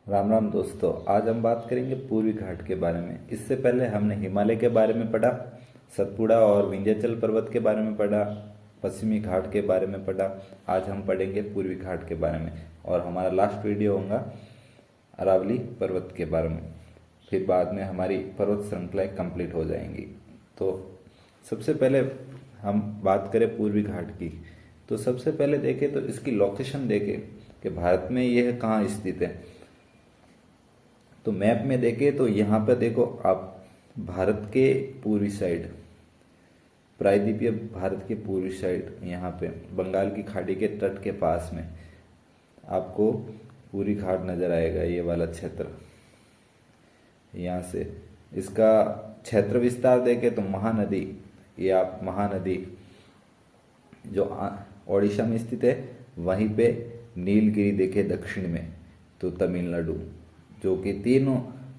राम राम दोस्तों। आज हम बात करेंगे पूर्वी घाट के बारे में। इससे पहले हमने हिमालय के बारे में पढ़ा, सतपुड़ा और विंध्याचल पर्वत के बारे में पढ़ा, पश्चिमी घाट के बारे में पढ़ा। आज हम पढ़ेंगे पूर्वी घाट के बारे में और हमारा लास्ट वीडियो होगा अरावली पर्वत के बारे में। फिर बाद में हमारी पर्वत श्रृंखलाएं कंप्लीट हो जाएंगी। तो सबसे पहले हम बात करें पूर्वी घाट की, तो सबसे पहले देखें तो इसकी लोकेशन देखें कि भारत में यह कहाँ स्थित है। तो मैप में देखें तो यहाँ पे देखो आप, भारत के पूर्वी साइड, प्रायद्वीपीय भारत के पूर्वी साइड, यहाँ पे बंगाल की खाड़ी के तट के पास में आपको पूर्वी घाट नजर आएगा। ये वाला क्षेत्र, यहाँ से इसका क्षेत्र विस्तार देखें तो महानदी, ये आप महानदी जो ओडिशा में स्थित है, वहीं पे नीलगिरी देखे दक्षिण में, तो तमिलनाडु, जो कि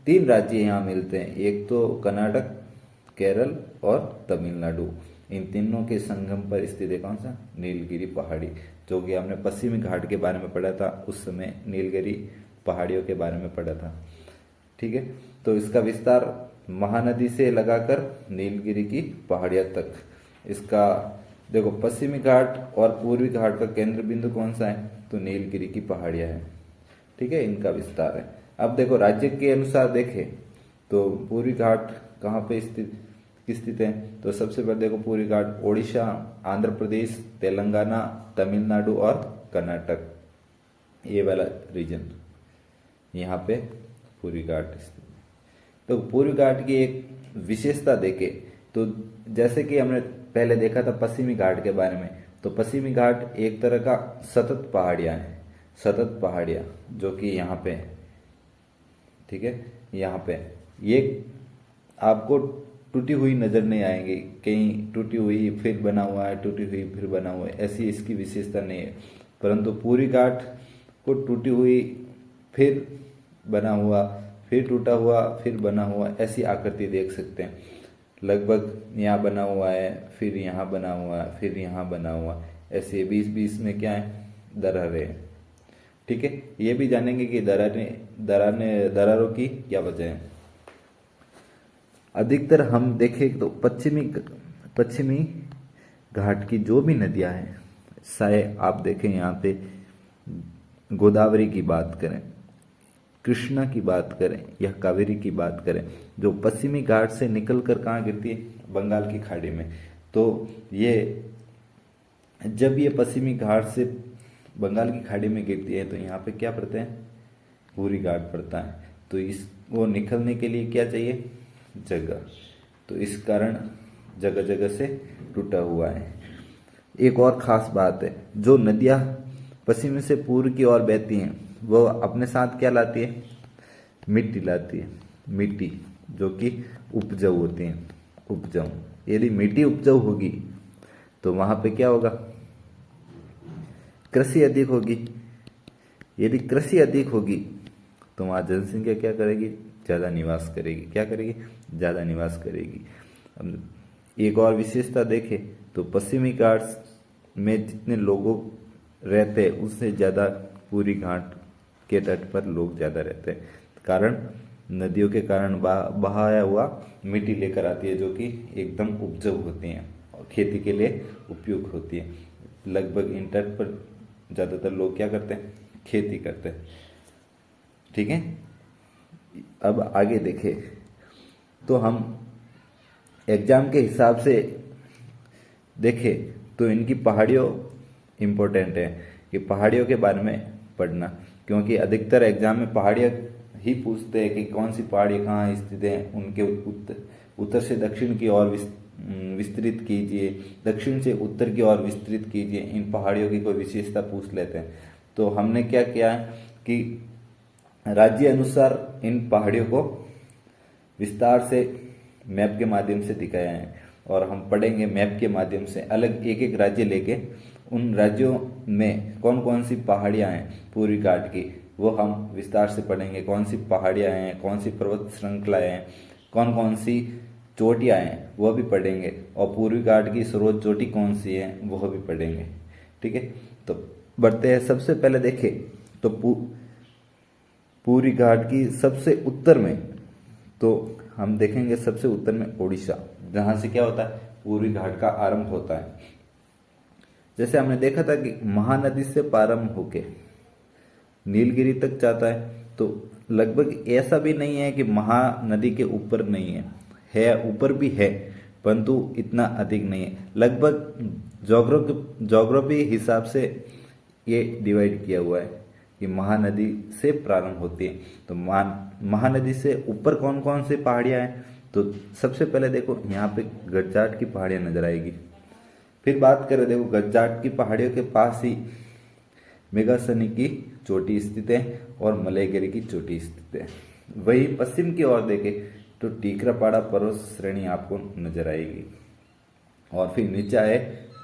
तीन राज्य यहाँ मिलते हैं। एक तो कर्नाटक, केरल और तमिलनाडु। इन तीनों के संगम पर स्थित है कौन सा? नीलगिरी पहाड़ी, जो कि हमने पश्चिमी घाट के बारे में पढ़ा था। उस समय नीलगिरी पहाड़ियों के बारे में पढ़ा था। ठीक है, तो इसका विस्तार महानदी से लगाकर नीलगिरी की पहाड़ियां तक। इसका देखो, पश्चिमी घाट और पूर्वी घाट का केंद्र बिंदु कौन सा है? तो नीलगिरी की पहाड़ियां हैं। ठीक है, इनका विस्तार है। अब देखो, राज्य के अनुसार देखें तो पूर्वी घाट कहाँ पे स्थित है? तो सबसे पहले देखो, पूर्वी घाट ओडिशा, आंध्र प्रदेश, तेलंगाना, तमिलनाडु और कर्नाटक, ये वाला रीजन, यहाँ पे पूर्वी घाट स्थित है। तो पूर्वी घाट की एक विशेषता देखें तो जैसे कि हमने पहले देखा था पश्चिमी घाट के बारे में, तो पश्चिमी घाट एक तरह का सतत पहाड़ियां हैं, सतत पहाड़ियां जो कि यहाँ पे, ठीक है, यहाँ पे ये आपको टूटी हुई नजर नहीं आएंगी। कहीं टूटी हुई फिर बना हुआ है, टूटी हुई फिर बना हुआ है, ऐसी इसकी विशेषता नहीं है। परंतु पूर्वी घाट को टूटी हुई फिर बना हुआ, फिर टूटा हुआ फिर बना हुआ, ऐसी आकृति देख सकते हैं। लगभग यहाँ बना हुआ है, फिर यहाँ बना हुआ है, फिर यहाँ बना हुआ, ऐसे बीच बीच में क्या है? दरारें हैं। ठीक है, ये भी जानेंगे कि दरारों की क्या वजह है। अधिकतर हम देखें तो पश्चिमी घाट की जो भी नदियां हैं, चाहे आप देखें यहाँ पे गोदावरी की बात करें, कृष्णा की बात करें या कावेरी की बात करें, जो पश्चिमी घाट से निकलकर कहाँ गिरती है? बंगाल की खाड़ी में। तो ये जब ये पश्चिमी घाट से बंगाल की खाड़ी में गिरती है तो यहाँ पे क्या पड़ते हैं? पूर्वी घाट पड़ता है। तो इसको निकलने के लिए क्या चाहिए? जगह। तो इस कारण जगह जगह से टूटा हुआ है। एक और खास बात है, जो नदियां पश्चिम से पूर्व की ओर बहती हैं वो अपने साथ क्या लाती है? मिट्टी लाती है। मिट्टी जो कि उपजाऊ होती है, उपजाऊ। यदि मिट्टी उपजाऊ होगी तो वहां पे क्या होगा? कृषि अधिक होगी। यदि कृषि अधिक होगी तो वहां जनसंख्या क्या करेगी? ज्यादा निवास करेगी। क्या करेगी? ज्यादा निवास करेगी। अब एक और विशेषता देखें तो पश्चिमी घाट में जितने लोगों रहते हैं उससे ज्यादा पूर्वी घाट के तट पर लोग ज्यादा रहते हैं। कारण नदियों के कारण बहाया हुआ मिट्टी लेकर आती है, जो कि एकदम उपजाऊ होती है और खेती के लिए उपयुक्त होती है। लगभग इन तट पर ज्यादातर लोग क्या करते हैं? खेती करते हैं। ठीक है, अब आगे देखें तो हम एग्जाम के हिसाब से देखें तो इनकी पहाड़ियों इंपॉर्टेंट है कि पहाड़ियों के बारे में पढ़ना, क्योंकि अधिकतर एग्जाम में पहाड़ियाँ ही पूछते हैं कि कौन सी पहाड़ी कहाँ स्थित है। उनके उत्तर से दक्षिण की ओर विस्तृत कीजिए, दक्षिण से उत्तर की ओर विस्तृत कीजिए। इन पहाड़ियों की कोई विशेषता पूछ लेते हैं। तो हमने क्या किया है कि राज्य अनुसार इन पहाड़ियों को विस्तार से मैप के माध्यम से दिखाया है और हम पढ़ेंगे मैप के माध्यम से। अलग एक एक राज्य लेके उन राज्यों में कौन कौन सी पहाड़ियां हैं पूर्वी घाट की, वो हम विस्तार से पढ़ेंगे। कौन सी पहाड़ियां हैं, कौन सी पर्वत श्रृंखलाएं हैं, कौन कौन सी चोटियां हैं, वह भी पढ़ेंगे। और पूर्वी घाट की सर्वोच्च चोटी कौन सी है, वह भी पढ़ेंगे। ठीक है, तो बढ़ते हैं। सबसे पहले देखें तो पूर्वी घाट की सबसे उत्तर में, तो हम देखेंगे सबसे उत्तर में उड़ीसा, जहां से क्या होता है, पूर्वी घाट का आरंभ होता है। जैसे हमने देखा था कि महानदी से प्रारंभ होके नीलगिरी तक जाता है, तो लगभग ऐसा भी नहीं है कि महानदी के ऊपर नहीं है ऊपर भी है, परंतु इतना अधिक नहीं है। लगभग ज्योग्राफी हिसाब से ये डिवाइड किया हुआ है कि महानदी से प्रारंभ होती है। तो महानदी से ऊपर कौन कौन से पहाड़ियाँ हैं, तो सबसे पहले देखो यहाँ पे गज्जाट की पहाड़ियाँ नजर आएगी। फिर बात करें, देखो गज्जाट की पहाड़ियों के पास ही मेघासनी की चोटी स्थित है और मलयगिरी की चोटी स्थित है। वही पश्चिम की ओर देखें तो टीकरापाड़ा पर्वत श्रेणी आपको नजर आएगी। और फिर नीचे आए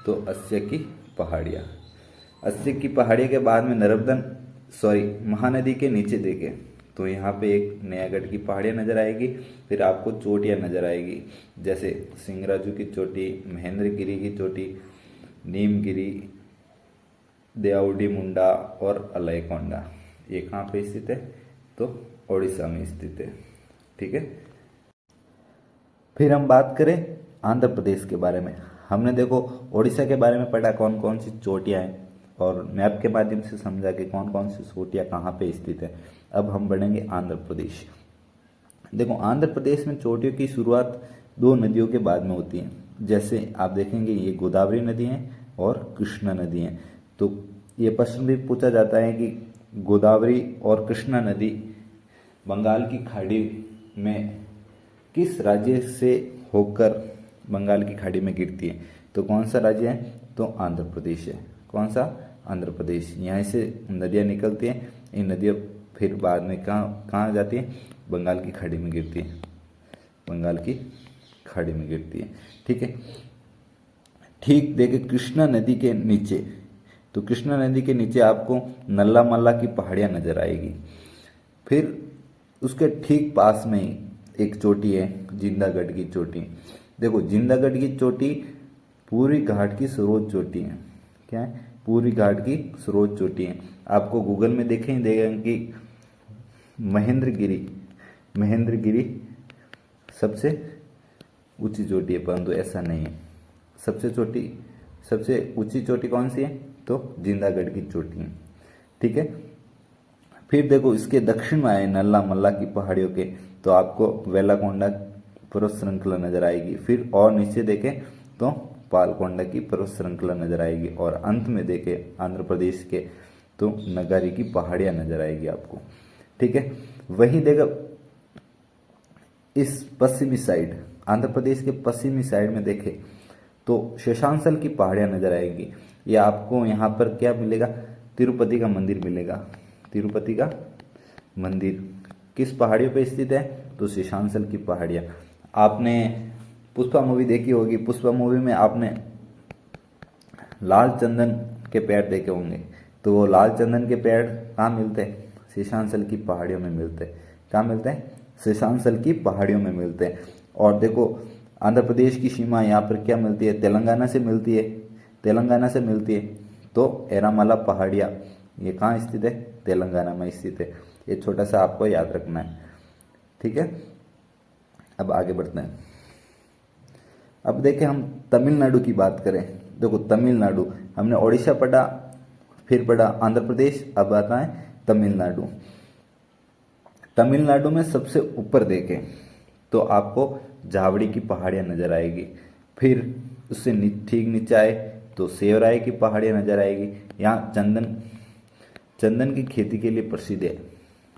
तो अस्सी की पहाड़ियाँ, अस्सी की पहाड़ियों के बाद में महानदी के नीचे देखें तो यहाँ पे एक नयागढ़ की पहाड़ियाँ नजर आएगी। फिर आपको चोटियाँ नजर आएगी, जैसे सिंगराजू की चोटी, महेंद्रगिरी की चोटी, नीमगिरी, देवउडी मुंडा और अलयकोंडा। ये कहाँ पे स्थित है, तो उड़ीसा में स्थित है। ठीक है। फिर हम बात करें आंध्र प्रदेश के बारे में। हमने देखो उड़ीसा के बारे में पढ़ा कौन कौन सी चोटियाँ हैं और मैप के माध्यम से समझा कि कौन कौन सी चोटियाँ कहाँ पे स्थित है। अब हम बढ़ेंगे आंध्र प्रदेश। देखो आंध्र प्रदेश में चोटियों की शुरुआत दो नदियों के बाद में होती है। जैसे आप देखेंगे ये गोदावरी नदी है और कृष्णा नदी है। तो ये प्रश्न भी पूछा जाता है कि गोदावरी और कृष्णा नदी बंगाल की खाड़ी में किस राज्य से होकर बंगाल की खाड़ी में गिरती है, तो कौन सा राज्य है, तो आंध्र प्रदेश है। कौन सा, आंध्र प्रदेश। यहाँ से नदियाँ निकलती हैं, इन नदियाँ फिर बाद में कहाँ जाती है, बंगाल की खाड़ी में गिरती है, बंगाल की खाड़ी में गिरती है। ठीक है। ठीक देखे कृष्णा नदी के नीचे, तो कृष्णा नदी के नीचे आपको नल्ला मल्ला की पहाड़ियाँ नजर आएगी। फिर उसके ठीक पास में ही एक चोटी है, जिंदागढ़ की चोटी। देखो जिंदागढ़ की चोटी पूर्वी घाट की सर्वोच्च चोटी है। क्या है, पूर्वी घाट की सर्वोच्च चोटी है। आपको गूगल में देखें ही देगा कि महेंद्रगिरी सबसे ऊंची चोटी है, परंतु ऐसा नहीं है। सबसे ऊंची चोटी कौन सी है, तो जिंदागढ़ की चोटी है। ठीक है। फिर देखो इसके दक्षिण में आए नल्ला मल्ला की पहाड़ियों के, तो आपको वेलाकोंडा पर्वत श्रृंखला नजर आएगी। फिर और नीचे देखें तो पालकोंडा की पर्वत श्रृंखला नजर आएगी। और अंत में देखें आंध्र प्रदेश के तो नगारी की पहाड़ियां नजर आएगी आपको। ठीक है। वही देखो इस पश्चिमी साइड, आंध्र प्रदेश के पश्चिमी साइड में देखें तो शेषांचल की पहाड़ियां नजर आएगी। ये आपको यहाँ पर क्या मिलेगा, तिरुपति का मंदिर मिलेगा। तिरुपति का मंदिर किस पहाड़ियों पे स्थित है, तो शेषांचल की पहाड़ियाँ। आपने पुष्पा मूवी देखी होगी, पुष्पा मूवी में आपने लाल चंदन के पेड़ देखे होंगे। तो वो लाल चंदन के पेड़ कहाँ मिलते हैं, शेषांचल की पहाड़ियों में मिलते हैं। कहाँ मिलते हैं, शेषांचल की पहाड़ियों में मिलते हैं। और देखो आंध्र प्रदेश की सीमा यहाँ पर क्या मिलती है, तेलंगाना से मिलती है, तेलंगाना से मिलती है। तो एरामाला पहाड़ियाँ ये कहाँ स्थित है, तेलंगाना में स्थित है। ये छोटा सा आपको याद रखना है। ठीक है। अब आगे बढ़ते हैं। अब देखें हम तमिलनाडु की बात करें। देखो तमिलनाडु हमने ओडिशा पढ़ा, फिर पढ़ा आंध्र प्रदेश, अब आता है तमिलनाडु। तमिलनाडु में सबसे ऊपर देखें तो आपको जावड़ी की पहाड़ियाँ नजर आएगी। फिर उससे ठीक नीचे आए तो सेवराय की पहाड़ियाँ नजर आएगी। यहाँ चंदन की खेती के लिए प्रसिद्ध है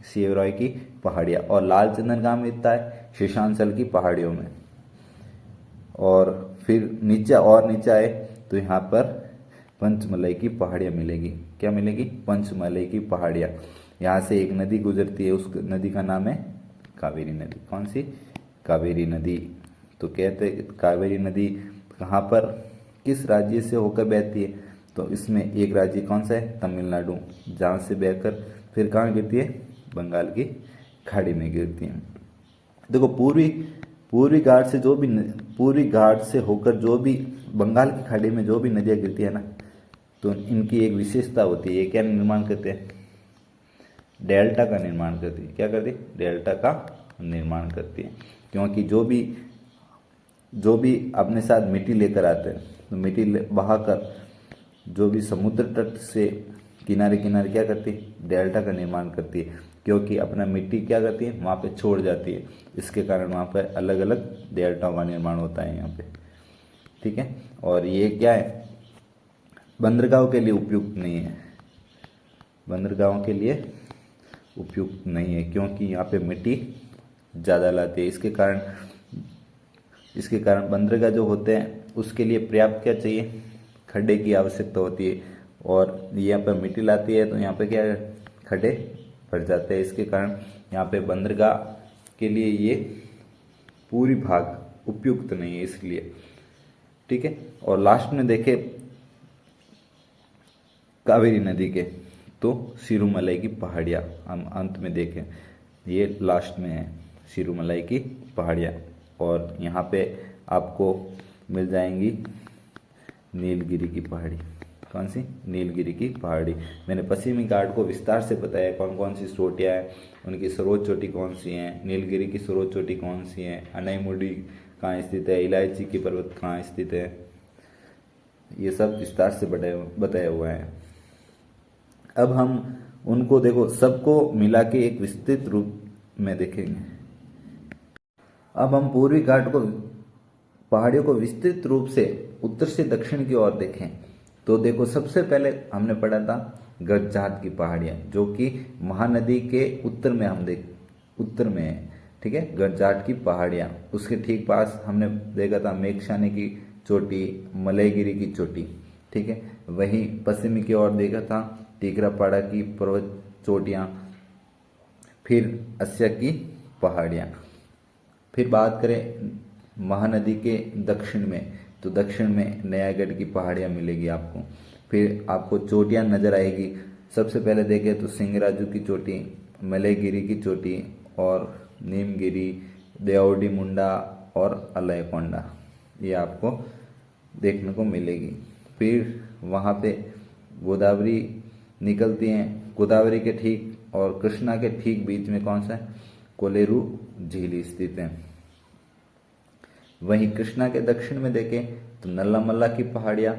सेवराय की पहाड़ियाँ। और लाल चंदन कहाँ मिलता है, शेषांचल की पहाड़ियों में। और फिर नीचे आए तो यहाँ पर पंचमलाई की पहाड़ियाँ मिलेगी। क्या मिलेगी, पंचमलाई की पहाड़ियाँ। यहाँ से एक नदी गुजरती है, उस नदी का नाम है कावेरी नदी। कौन सी, कावेरी नदी। तो कहते कावेरी नदी कहाँ पर किस राज्य से होकर बहती है, तो इसमें एक राज्य कौन सा है, तमिलनाडु, जहाँ से बहकर फिर कहाँ गिरती है, बंगाल की खाड़ी में गिरती है। देखो पूर्वी घाट से होकर जो भी बंगाल की खाड़ी में जो भी नदियाँ गिरती है ना, तो इनकी एक विशेषता होती है। ये क्या निर्माण करते हैं, डेल्टा का निर्माण करती है। क्या करती है? डेल्टा का निर्माण करती है। क्योंकि जो भी अपने साथ मिट्टी लेकर आते हैं, तो मिट्टी बहाकर जो भी समुद्र तट से किनारे किनारे क्या करती है? डेल्टा का निर्माण करती है। क्योंकि अपना मिट्टी क्या करती है? वहाँ पे छोड़ जाती है। इसके कारण वहाँ पर अलग अलग डेल्टाओं का निर्माण होता है यहाँ पे। ठीक है। और ये क्या है? बंदरगाहों के लिए उपयुक्त नहीं है। बंदरगाहों के लिए उपयुक्त नहीं है क्योंकि यहाँ पे मिट्टी ज़्यादा लाती है। इसके कारण बंदरगाह जो होते हैं उसके लिए पर्याप्त क्या चाहिए? खड्डे की आवश्यकता होती है। और यहाँ पर मिट्टी लाती है तो यहाँ पे क्या है? खड्डे भर जाते हैं। इसके कारण यहाँ पे बंदरगाह के लिए ये पूरी भाग उपयुक्त नहीं है इसलिए। ठीक है। और लास्ट में देखें कावेरी नदी के, तो सिरुमलाई की पहाड़ियाँ हम अंत में देखें, ये लास्ट में है सिरुमलाई की पहाड़ियाँ। और यहाँ पे आपको मिल जाएंगी नीलगिरी की पहाड़ी। कौन सी? नीलगिरी की पहाड़ी। मैंने पश्चिमी घाट को विस्तार से बताया कौन कौन सी चोटियाँ हैं, उनकी सर्वोच्च चोटी कौन सी हैं, नीलगिरी की सर्वोच्च चोटी कौन सी है, अनाईमुडी कहाँ स्थित है, इलायची की पर्वत कहाँ स्थित है, ये सब विस्तार से बताया हुआ है। अब हम उनको देखो सबको मिला के एक विस्तृत रूप में देखेंगे। अब हम पूर्वी घाट को पहाड़ियों को विस्तृत रूप से उत्तर से दक्षिण की ओर देखें तो देखो सबसे पहले हमने पढ़ा था गजजात की पहाड़ियाँ, जो कि महानदी के उत्तर में है। ठीक है। गजजात की पहाड़ियाँ, उसके ठीक पास हमने देखा था मेघशानी की चोटी, मलयगिरी की चोटी। ठीक है। वहीं पश्चिमी की ओर देखा था टीकरापाड़ा की पर्वत चोटियाँ, फिर अस्या की पहाड़ियाँ। फिर बात करें महानदी के दक्षिण में, तो दक्षिण में नयागढ़ की पहाड़ियाँ मिलेगी आपको। फिर आपको चोटियाँ नजर आएगी। सबसे पहले देखें तो सिंगराजू की चोटी, मलयगिरी की चोटी और नीमगिरी, देवडी मुंडा और अलयकोंडा, ये आपको देखने को मिलेगी। फिर वहाँ पे गोदावरी निकलती हैं। गोदावरी के ठीक और कृष्णा के ठीक बीच में कौन सा है? कोलेरू झील स्थित है। वहीं कृष्णा के दक्षिण में देखें तो नल्लामल्ला की पहाड़ियाँ,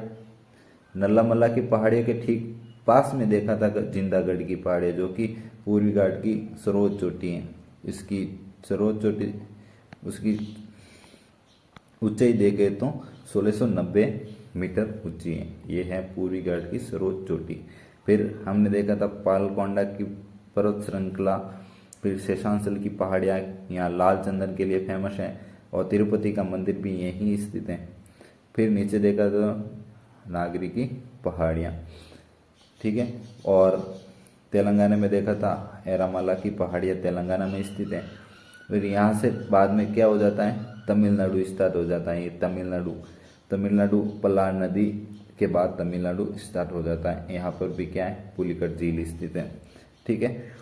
नल्लामल्ला की पहाड़ियों के ठीक पास में देखा था जिंदागढ़ की पहाड़ियाँ, जो कि पूर्वी घाट की सर्वोच्च चोटी है। इसकी सर्वोच्च चोटी, उसकी ऊंचाई देखे तो 1690 मीटर ऊंची है। ये है पूर्वी घाट की सर्वोच्च चोटी। फिर हमने देखा था पालकोंडा की पर्वत श्रृंखला, फिर शेषांचल की पहाड़ियाँ यहाँ लाल चंदन के लिए फेमस है, और तिरुपति का मंदिर भी यहीं स्थित है। फिर नीचे देखा तो नागरी की पहाड़ियाँ। ठीक है। और तेलंगाना में देखा था एरामाला की पहाड़ियाँ तेलंगाना में स्थित है। फिर यहाँ से बाद में क्या हो जाता है? तमिलनाडु स्टार्ट हो जाता है। ये तमिलनाडु पल्लार नदी के बाद तमिलनाडु स्टार्ट हो जाता है। यहाँ पर भी क्या है? पुलिकट झील स्थित है। ठीक है।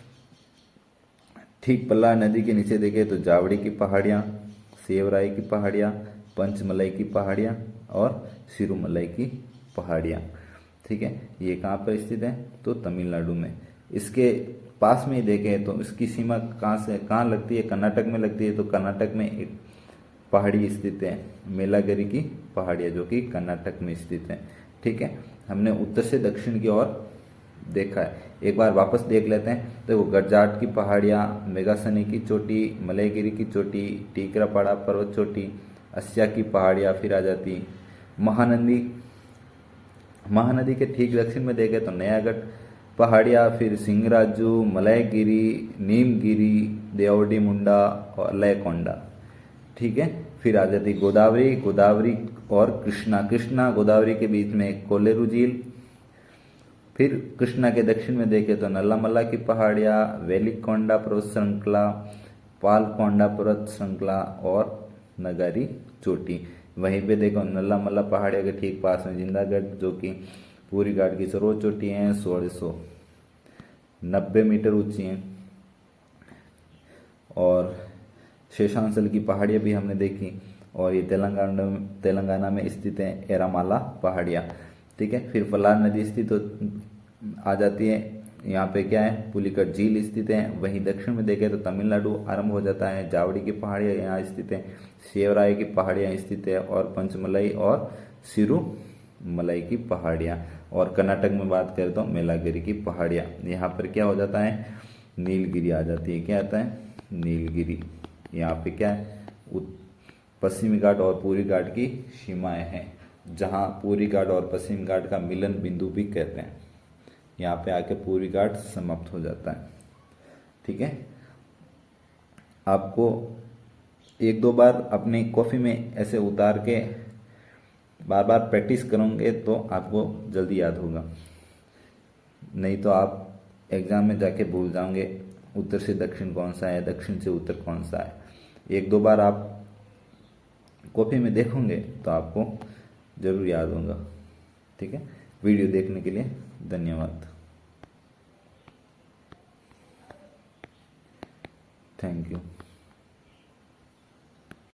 ठीक पल्लार नदी के नीचे देखें तो जावड़ी की पहाड़ियाँ, सेवराई की पहाड़ियाँ, पंचमलाई की पहाड़ियाँ और सिरुमलाई की पहाड़ियाँ। ठीक है। ये कहाँ पर स्थित है? तो तमिलनाडु में। इसके पास में ही देखें तो इसकी सीमा कहाँ लगती है? कर्नाटक में लगती है। तो कर्नाटक में एक पहाड़ी स्थित है, मेलागिरी की पहाड़ियाँ, जो कि कर्नाटक में स्थित है। ठीक है। हमने उत्तर से दक्षिण की ओर देखा है। एक बार वापस देख लेते हैं। तो गरजाट की पहाड़ियाँ, मेघासनी की चोटी, मलयगिरी की चोटी, टीकरापाड़ा पर्वत चोटी, अस्या की पहाड़ियाँ, फिर आ जाती महानदी के ठीक दक्षिण में देखें तो नयागढ़ पहाड़ियाँ, फिर सिंगराजू, मलयगिरी, नीमगिरी, देवडी मुंडा और अलयकोंडा। ठीक है। फिर आ जाती गोदावरी और कृष्णा गोदावरी के बीच में कोलेरू झील। फिर कृष्णा के दक्षिण में देखें तो नल्लामल्ला की पहाड़ियाँ, वेलिकोंडा पर्वत श्रृंखला, पालकोंडा पर्वत श्रृंखला और नगारी चोटी। वहीं पे देखो नल्लामल्ला पहाड़ियों के ठीक पास में जिंदागढ़, जो कि पूरी घाट की सर्वोच्च चोटी है, 1690 मीटर ऊंची है। और शेषांचल की पहाड़ियाँ भी हमने देखी। और ये तेलंगाना में स्थित है एरामाला पहाड़ियाँ। ठीक है। फिर पलार नदी स्थित आ जाती है यहाँ पे क्या है, पुलिकट झील स्थित है। वहीं दक्षिण में देखें तो तमिलनाडु आरंभ हो जाता है, जावड़ी की पहाड़ियाँ यहाँ स्थित है, सेवराय की पहाड़ियाँ स्थित है, और पंचमलाई और सिरुमलाई की पहाड़ियाँ। और कर्नाटक में बात करें तो मेलागिरी की पहाड़ियाँ। यहाँ पर क्या हो जाता है, नीलगिरी आ जाती है। क्या आता है, नीलगिरी। यहाँ पे क्या है, पश्चिमी घाट और पूर्वी घाट की सीमाएं हैं, जहाँ पूर्वी घाट और पश्चिमी घाट का मिलन बिंदु भी कहते हैं। यहाँ पे आके पूर्वी घाट समाप्त हो जाता है। ठीक है, आपको एक दो बार अपनी कॉपी में ऐसे उतार के बार बार प्रैक्टिस करोगे तो आपको जल्दी याद होगा, नहीं तो आप एग्जाम में जाके भूल जाओगे उत्तर से दक्षिण कौन सा है, दक्षिण से उत्तर कौन सा है। एक दो बार आप कॉपी में देखोगे तो आपको जरूर याद होगा। ठीक है, वीडियो देखने के लिए धन्यवाद। Thank you.